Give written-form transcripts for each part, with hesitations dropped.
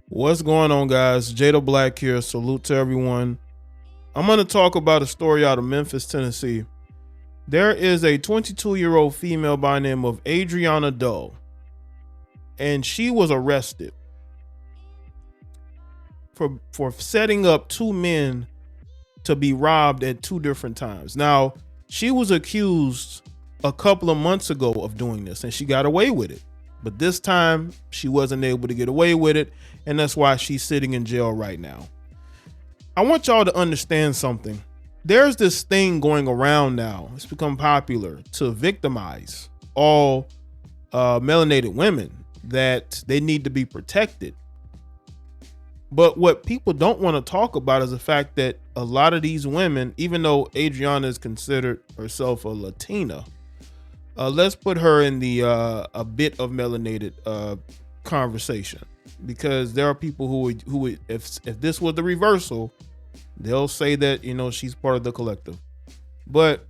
What's going on, guys? Jada Black here. Salute to everyone. I'm going to talk about a story out of Memphis, Tennessee. There is a 22-year-old female by the name of Adrionna Doe, and she was arrested for setting up two men to be robbed at two different times. Now, she was accused a couple of months ago of doing this, and she got away with it. But this time, she wasn't able to get away with it, and that's why she's sitting in jail right now. I want y'all to understand something. There's this thing going around now. It's become popular to victimize all melanated women, that they need to be protected. But what people don't want to talk about is the fact that a lot of these women, even though Adrionna is considered herself a Latina, let's put her in the a bit of melanated conversation, because there are people who if this was the reversal, they'll say that, you know, she's part of the collective. But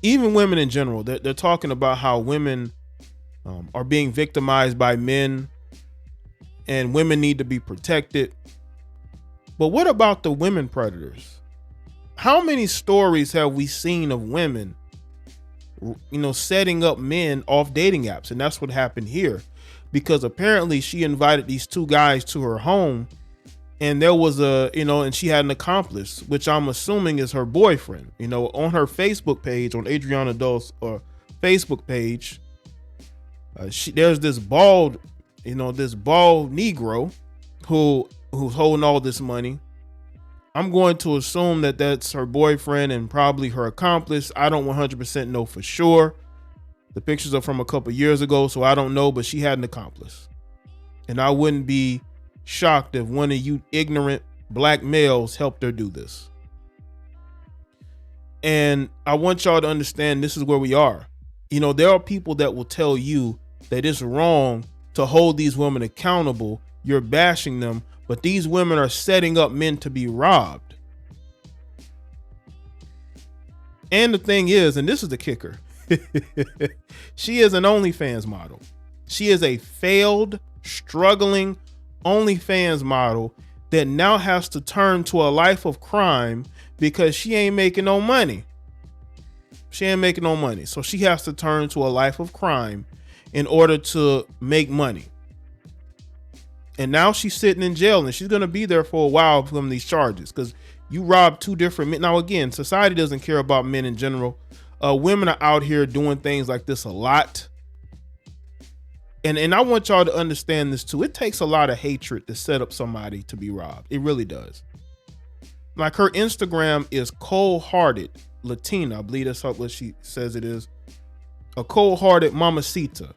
even women in general, they're talking about how women are being victimized by men, and women need to be protected. But what about the women predators? How many stories have we seen of women, you know, setting up men off dating apps? And that's what happened here, because apparently she invited these two guys to her home, and there was and she had an accomplice, which I'm assuming is her boyfriend. You know, on her Facebook page, on Adrionna Doe's Facebook page, there's this bald Negro who's holding all this money. I'm going to assume that that's her boyfriend and probably her accomplice. I don't 100% know for sure. The pictures are from a couple years ago, so I don't know, but she had an accomplice. And I wouldn't be shocked if one of you ignorant black males helped her do this. And I want y'all to understand, this is where we are. You know, there are people that will tell you that it's wrong to hold these women accountable. You're bashing them, but these women are setting up men to be robbed. And the thing is, and this is the kicker, she is an Onlyfans model. She is a failed, struggling Onlyfans model that now has to turn to a life of crime because she ain't making no money. She ain't making no money. So she has to turn to a life of crime in order to make money. And now she's sitting in jail, and she's going to be there for a while from these charges, because you robbed two different men. Now, again, society doesn't care about men in general. Women are out here doing things like this a lot. And I want y'all to understand this too. It takes a lot of hatred to set up somebody to be robbed. It really does. Like, her Instagram is Cold-Hearted Latina. I believe that's what she says it is. A Cold-Hearted Mamacita.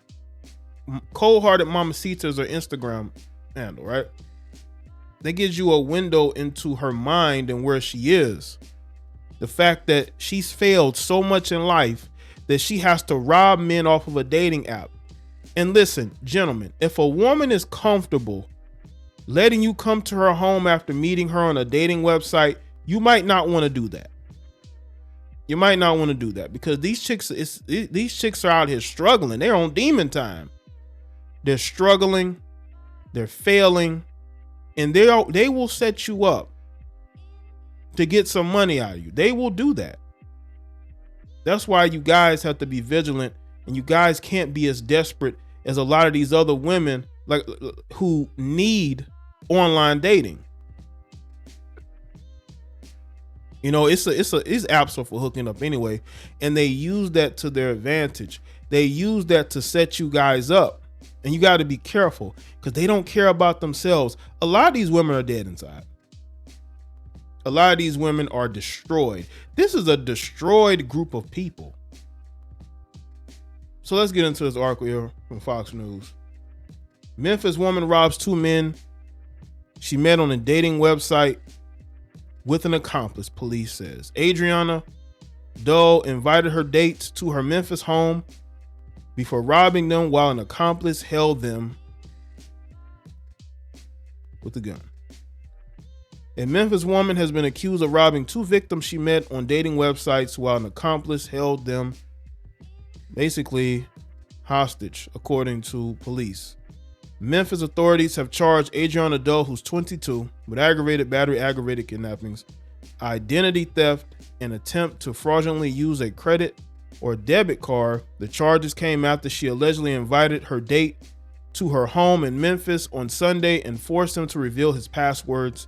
Cold-Hearted Mamacita is her Instagram handle, right? That gives you a window into her mind and where she is. The fact that she's failed so much in life that she has to rob men off of a dating app. And listen, gentlemen, if a woman is comfortable letting you come to her home after meeting her on a dating website, you might not want to do that. You might not want to do that, because these chicks are out here struggling. They're on demon time. They're struggling, they're failing, and they will set you up to get some money out of you. They will do that. That's why you guys have to be vigilant, and you guys can't be as desperate as a lot of these other women, like, who need online dating. You know, it's apps for hooking up anyway, and they use that to their advantage. They use that to set you guys up, and you got to be careful, because they don't care about themselves. A lot of these women are dead inside. A lot of these women are destroyed. This is a destroyed group of people. So let's get into this article here from Fox News. Memphis woman robs two men she met on a dating website with an accomplice, police says. Adrionna Doe invited her dates to her Memphis home before robbing them, while an accomplice held them with a gun. A Memphis woman has been accused of robbing two victims she met on dating websites, while an accomplice held them basically hostage, according to police. Memphis authorities have charged Adrionna Doe, who's 22, with aggravated battery, aggravated kidnappings, identity theft, and attempt to fraudulently use a credit or debit card. The charges came after she allegedly invited her date to her home in Memphis on Sunday and forced him to reveal his passwords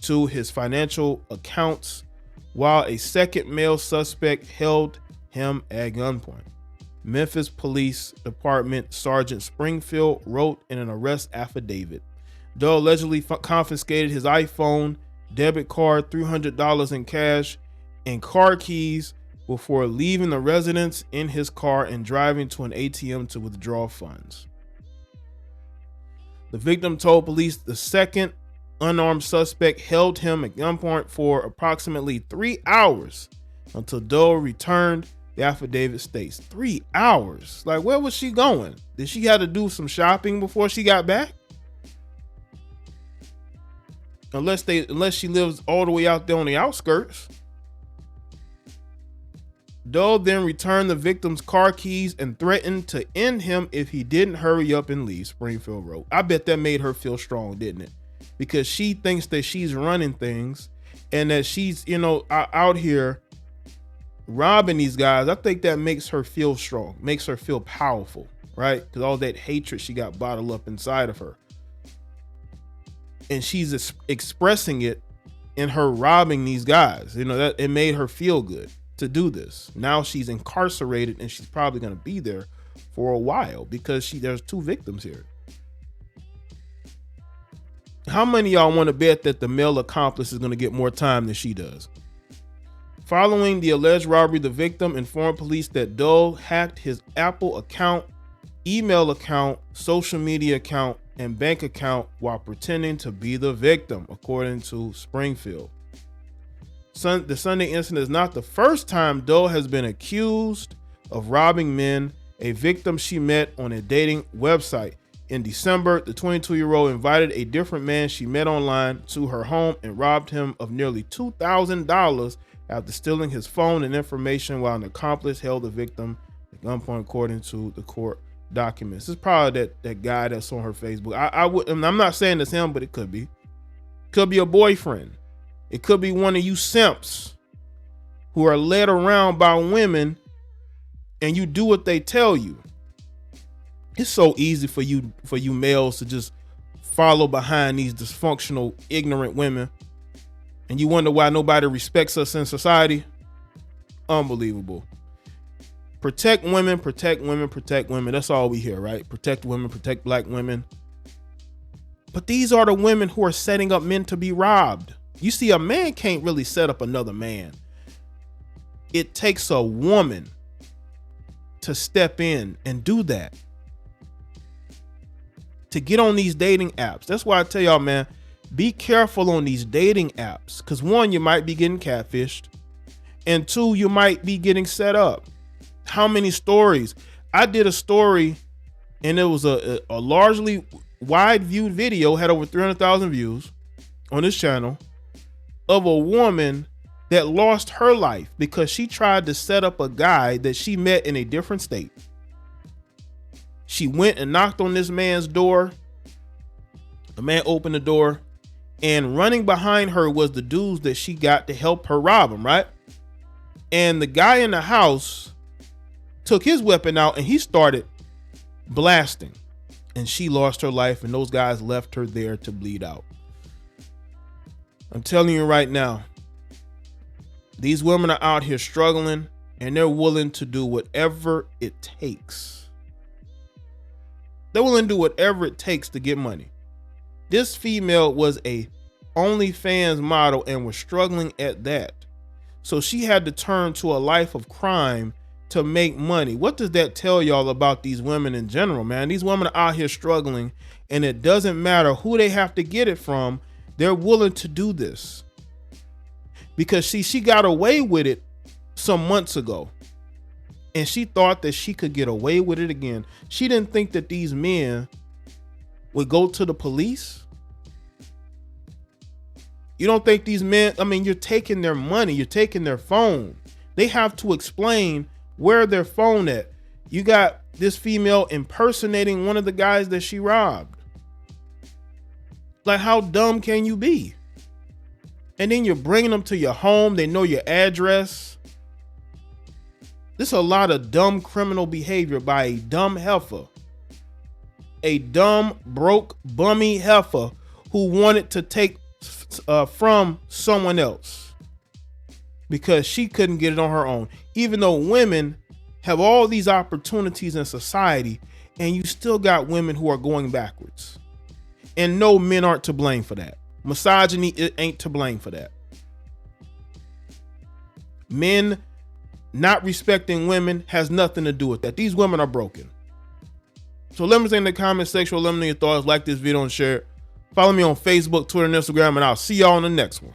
to his financial accounts, while a second male suspect held him at gunpoint. Memphis Police Department Sergeant Springfield wrote in an arrest affidavit. Doe allegedly confiscated his iPhone, debit card, $300 in cash, and car keys before leaving the residence in his car and driving to an ATM to withdraw funds. The victim told police the second unarmed suspect held him at gunpoint for approximately 3 hours until Doe returned. The affidavit states 3 hours. Like, where was she going? Did she have to do some shopping before she got back? Unless she lives all the way out there on the outskirts. Doe then returned the victim's car keys and threatened to end him if he didn't hurry up and leave, Springfield wrote. I bet that made her feel strong, didn't it? Because she thinks that she's running things and that she's, out here robbing these guys. I think that makes her feel strong, makes her feel powerful, right? Because all that hatred she got bottled up inside of her. And she's expressing it in her robbing these guys. That it made her feel good to do this. Now she's incarcerated and she's probably going to be there for a while because there's 2 victims here. How many of y'all want to bet that the male accomplice is going to get more time than she does? Following the alleged robbery, the victim informed police that Doe hacked his Apple account, email account, social media account, and bank account while pretending to be the victim, according to Springfield. The Sunday incident is not the first time Doe has been accused of robbing men, a victim she met on a dating website. In December, the 22-year-old invited a different man she met online to her home and robbed him of nearly $2,000 after stealing his phone and information, while an accomplice held the victim at gunpoint, according to the court documents. It's probably that guy that's on her Facebook. I'm not saying it's him, but it could be. Could be a boyfriend. It could be one of you simps who are led around by women and you do what they tell you. It's so easy for you males to just follow behind these dysfunctional, ignorant women. And you wonder why nobody respects us in society. Unbelievable. Protect women, protect women, protect women. That's all we hear, right? Protect women, protect black women. But these are the women who are setting up men to be robbed. You see, a man can't really set up another man. It takes a woman to step in and do that. To get on these dating apps. That's why I tell y'all, man, be careful on these dating apps. Because 1, you might be getting catfished. And 2, you might be getting set up. How many stories? I did a story and it was a largely wide viewed video, had over 300,000 views on this channel, of a woman that lost her life because she tried to set up a guy that she met in a different state. She went and knocked on this man's door. The man opened the door, and running behind her was the dudes that she got to help her rob him, right? And the guy in the house took his weapon out and he started blasting, and she lost her life, and those guys left her there to bleed out. I'm telling you right now, these women are out here struggling and they're willing to do whatever it takes. They're willing to do whatever it takes to get money. This female was a Onlyfans model and was struggling at that. So she had to turn to a life of crime to make money. What does that tell y'all about these women in general, man? These women are out here struggling, and it doesn't matter who they have to get it from. They're willing to do this because she got away with it some months ago, and she thought that she could get away with it again. She didn't think that these men would go to the police. You don't think these men, you're taking their money, you're taking their phone. They have to explain where their phone at. You got this female impersonating one of the guys that she robbed. Like, how dumb can you be? And then you're bringing them to your home. They know your address. This is a lot of dumb criminal behavior by a dumb heifer. A dumb, broke, bummy heifer who wanted to take from someone else because she couldn't get it on her own. Even though women have all these opportunities in society, and you still got women who are going backwards. And no, men aren't to blame for that. Misogyny, it ain't to blame for that. Men not respecting women has nothing to do with that. These women are broken. So let me say in the comment section, let me know your thoughts. Like this video and share it. Follow me on Facebook, Twitter, and Instagram, and I'll see y'all on the next one.